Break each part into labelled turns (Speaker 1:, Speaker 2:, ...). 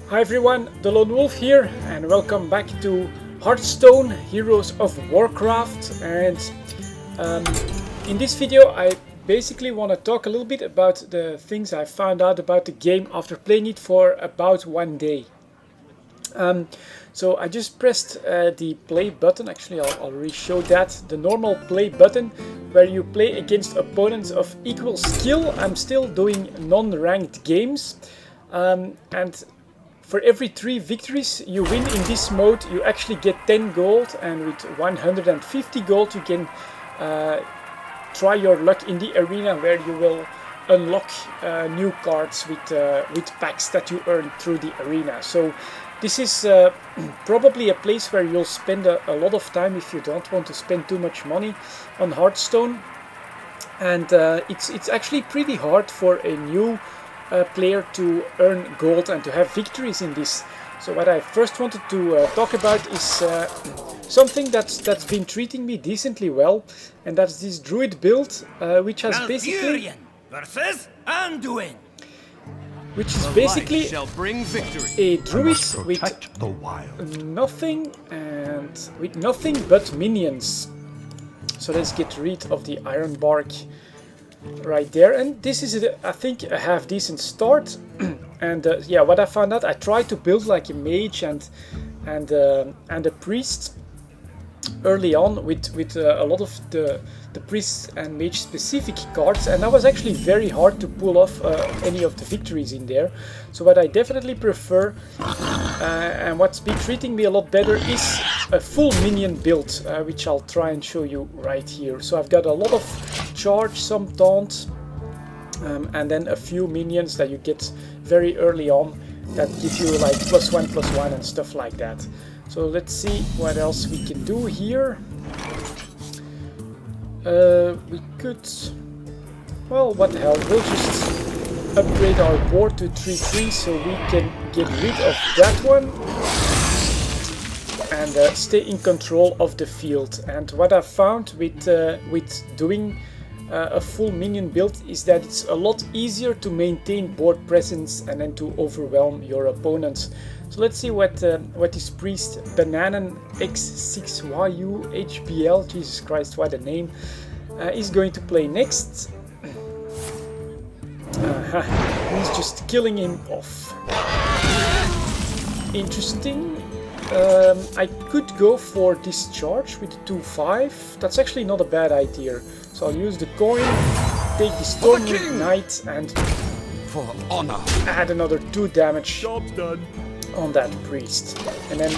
Speaker 1: Hi everyone, delonewolf here, and welcome back to Hearthstone, Heroes of Warcraft. And in this video I basically want to talk a little bit about the things I found out about the game after playing it for about 1 day. So I just pressed the play button. Actually I'll re-show that, the normal play button where you play against opponents of equal skill. I'm still doing non-ranked games, and for every 3 victories you win in this mode, you actually get 10 gold, and with 150 gold you can try your luck in the arena, where you will unlock new cards with packs that you earn through the arena. So this is probably a place where you'll spend a lot of time if you don't want to spend too much money on Hearthstone. And it's actually pretty hard for a new player to earn gold and to have victories in this. So what I first wanted to talk about is something that's been treating me decently well, and that's this druid build, which has basically
Speaker 2: versus Anduin,
Speaker 1: which is basically
Speaker 2: shall bring victory.
Speaker 1: a druid with nothing but minions. So let's get rid of the iron bark right there, and this is I think a half decent start. And yeah, what I found out, I tried to build like a mage and a priest early on with a lot of the priest and mage specific cards, and that was actually very hard to pull off any of the victories in there. So what I definitely prefer and what's been treating me a lot better is a full minion build, which I'll try and show you right here. So I've got a lot of charge, some taunt, and then a few minions that you get very early on that give you like +1/+1 and stuff like that. So let's see what else we can do here. We could, well, what the hell, we'll just upgrade our board to 3/3 so we can get rid of that one and stay in control of the field. And what I found with doing a full minion build is that it's a lot easier to maintain board presence and then to overwhelm your opponents. So let's see what this priest Bananan X6YU HBL, Jesus Christ, what a name, is going to play next. He's just killing him off. Interesting. I could go for discharge with the 2/5. That's actually not a bad idea. So I'll use the coin, take the Stormwind Knight, and
Speaker 2: For honor,
Speaker 1: add another 2 damage
Speaker 2: job's done.
Speaker 1: on that priest. And then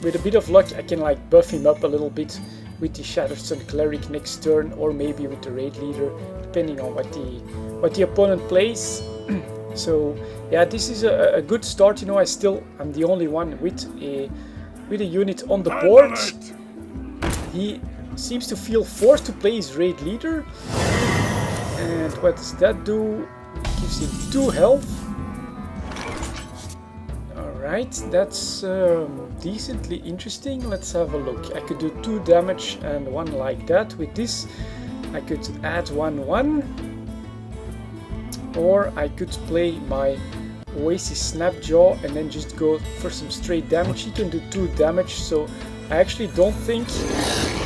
Speaker 1: with a bit of luck I can like buff him up a little bit with the Shattered Sun Cleric next turn, or maybe with the raid leader, depending on what the opponent plays. So yeah, this is a good start. You know, I'm the only one with a unit on the board. He seems to feel forced to play his raid leader, and what does that do? It gives him 2 health. Alright, that's decently interesting. Let's have a look. I could do 2 damage and 1 like that. With this I could add 1/1, or I could play my Oasis Snapjaw and then just go for some straight damage. He can do 2 damage, so I actually don't think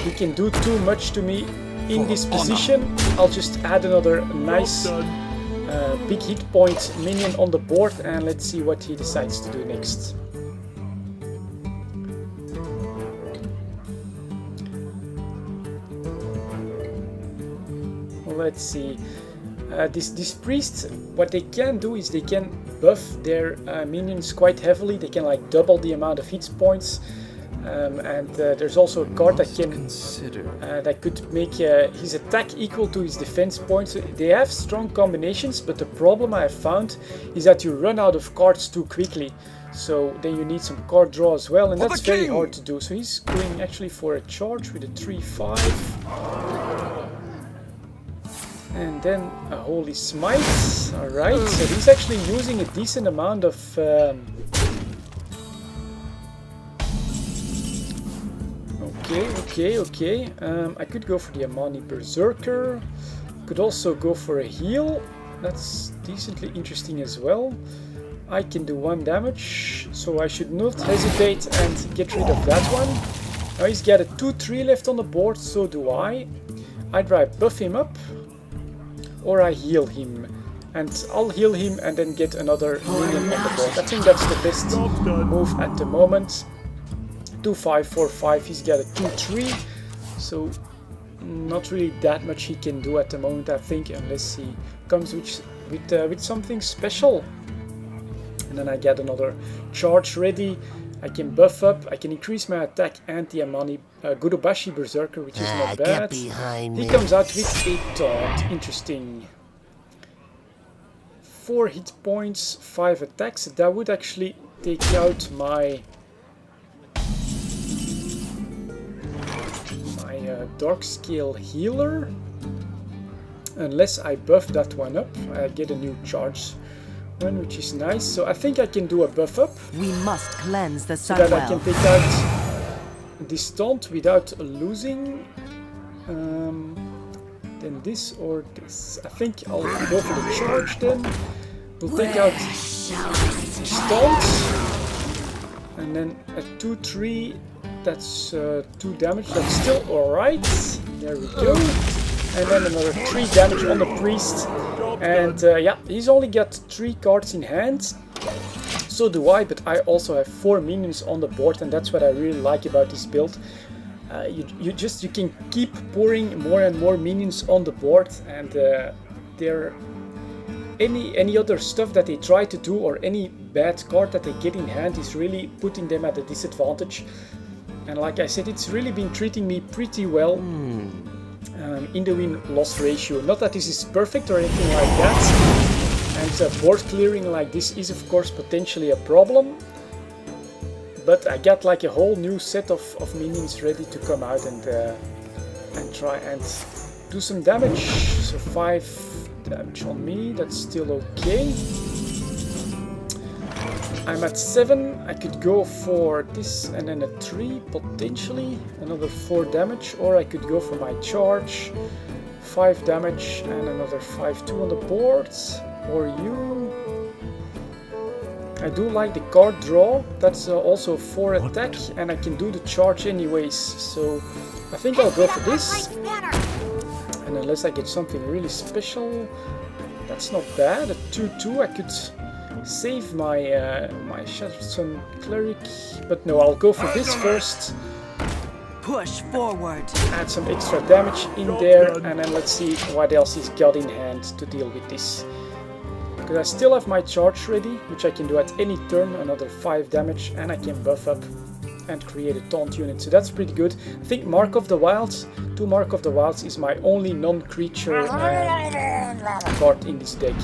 Speaker 1: he can do too much to me in this position. I'll just add another nice big hit point minion on the board, and let's see what he decides to do next. Let's see. This priest, what they can do is they can buff their minions quite heavily. They can like double the amount of hit points, and there's also a card that can that could make his attack equal to his defense points. So they have strong combinations, but the problem I have found is that you run out of cards too quickly. So then you need some card draw as well, and that's very hard to do. So he's going actually for a charge with a 3/5. And then a Holy Smite. Alright, so he's actually using a decent amount of okay. I could go for the Amani Berserker. Could also go for a heal. That's decently interesting as well. I can do 1 damage, so I should not hesitate and get rid of that one. Now he's got a 2-3 left on the board, so do I. Either I buff him up, or I heal him. And I'll heal him and then get another minion on the board. I think that's the best move at the moment. 2-5, 4-5, he's got a 2-3, so not really that much he can do at the moment, I think, unless he comes with something special. And then I get another charge ready. I can buff up, I can increase my attack and the Amani Gurubashi Berserker, which is not bad. He comes out with a taunt, interesting. 4 hit points, 5 attacks. That would actually take out my Dark Scale Healer. Unless I buff that one up, I get a new charge one, which is nice. So I think I can do a buff up.
Speaker 3: We must cleanse the
Speaker 1: so
Speaker 3: sun
Speaker 1: that I can take out this taunt without losing. Then this or this. I think I'll go for the charge then. We'll take out this taunt. And then a 2-3. That's 2 damage. That's still alright. There we go. And then another 3 damage on the priest. And yeah, he's only got 3 cards in hand. So do I, but I also have 4 minions on the board, and that's what I really like about this build. You can keep pouring more and more minions on the board, and any other stuff that they try to do or any bad card that they get in hand is really putting them at a disadvantage. And like I said, it's really been treating me pretty well in the win-loss ratio. Not that this is perfect or anything like that. And board clearing like this is of course potentially a problem. But I got like a whole new set of minions ready to come out and try and do some damage. So 5 damage on me, that's still okay. I'm at 7, I could go for this and then a 3 potentially, another 4 damage, or I could go for my charge, 5 damage and another 5-2 on the board, or you. I do like the card draw, that's also 4 attack and I can do the charge anyways, so I think I'll go for this. And unless I get something really special, that's not bad, a 2-2 I could save my my Shattered Sun Cleric, but no, I'll go for this first.
Speaker 3: Push forward.
Speaker 1: Add some extra damage in there, and then let's see what else he's got in hand to deal with this. Because I still have my charge ready, which I can do at any turn, another 5 damage, and I can buff up and create a taunt unit, so that's pretty good. I think Mark of the Wilds, 2 Mark of the Wilds is my only non-creature card in this deck.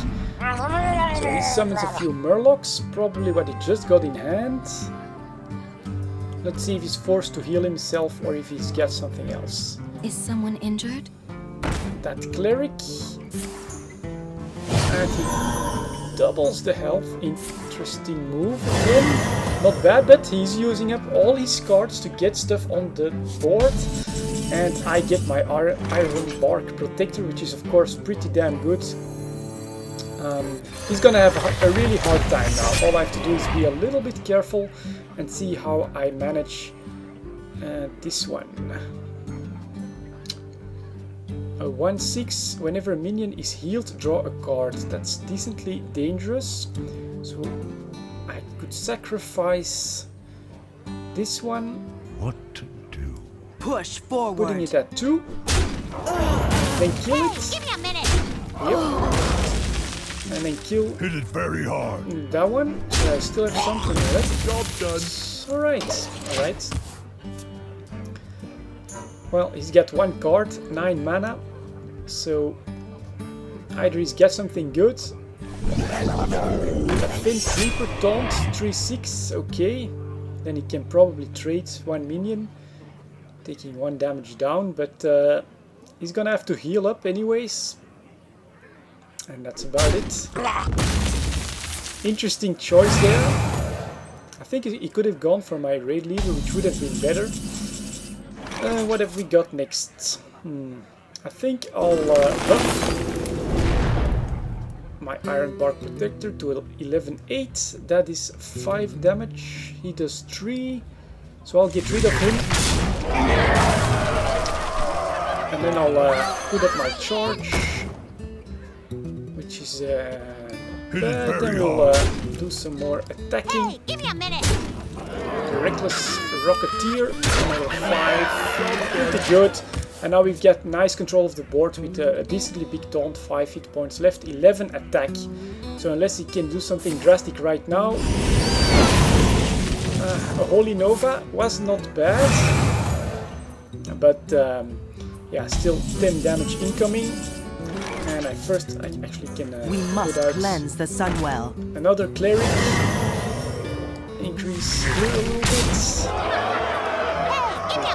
Speaker 1: So he summons a few Murlocs, probably what he just got in hand. Let's see if he's forced to heal himself or if he's got something else.
Speaker 4: Is someone injured?
Speaker 1: That Cleric. And he doubles the health. Interesting move again. Not bad, but he's using up all his cards to get stuff on the board. And I get my Iron Bark Protector, which is of course pretty damn good. He's gonna have a really hard time now. All I have to do is be a little bit careful and see how I manage this one. A 1/6, whenever a minion is healed, draw a card. That's decently dangerous. So I could sacrifice this one.
Speaker 2: What to do?
Speaker 3: Push forward.
Speaker 1: Putting it at 2. Then kill it.
Speaker 4: Give me a minute.
Speaker 1: Yep. And then kill
Speaker 2: Hit it very hard.
Speaker 1: that one. So I still have something left.
Speaker 2: Job done.
Speaker 1: Alright, alright. Well, he's got 1 card, 9 mana. So either he's got something good. A Fin Creeper Taunt, 3/6, okay. Then he can probably trade 1 minion, taking 1 damage down, but he's gonna have to heal up anyways. And that's about it. Interesting choice there. I think he could have gone for my Raid Leader, which would have been better. What have we got next? I think I'll buff. my Iron Bar Protector to 11.8. That is 5 damage. He does 3. So I'll get rid of him. And then I'll put up my charge. Which is then we'll do some more attacking.
Speaker 4: Hey, give me a minute.
Speaker 1: The Reckless Rocketeer, number 5, pretty good. And now we've got nice control of the board with a decently big taunt, 5 hit points left, 11 attack. So unless he can do something drastic right now, a Holy Nova was not bad. But yeah, still 10 damage incoming. And I actually can
Speaker 3: We must
Speaker 1: put out
Speaker 3: cleanse the Sunwell.
Speaker 1: another Cleric. Increase here a little bit.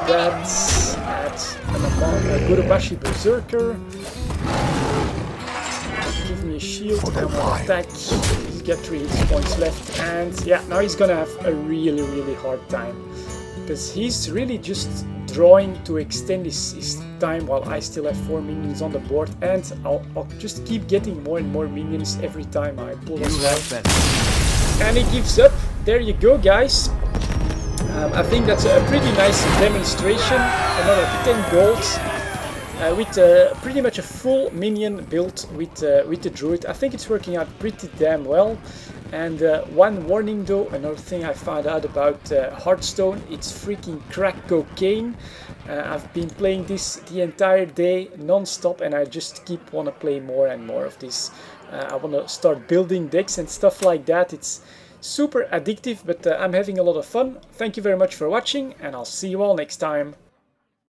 Speaker 1: That, add a Gurubashi Berserker. Give me a shield, I'm gonna attack. He's got 3 hit points left, and yeah, now he's gonna have a really hard time. Because he's really just drawing to extend his time while I still have 4 minions on the board, and I'll just keep getting more and more minions every time I pull a slide. And he gives up. There you go, guys. I think that's a pretty nice demonstration. Another 10 gold with pretty much a full minion build with the druid. I think it's working out pretty damn well. And one warning though, another thing I found out about Hearthstone, it's freaking crack cocaine. I've been playing this the entire day non-stop, and I just keep want to play more and more of this. I want to start building decks and stuff like that. It's super addictive, but I'm having a lot of fun. Thank you very much for watching, and I'll see you all next time.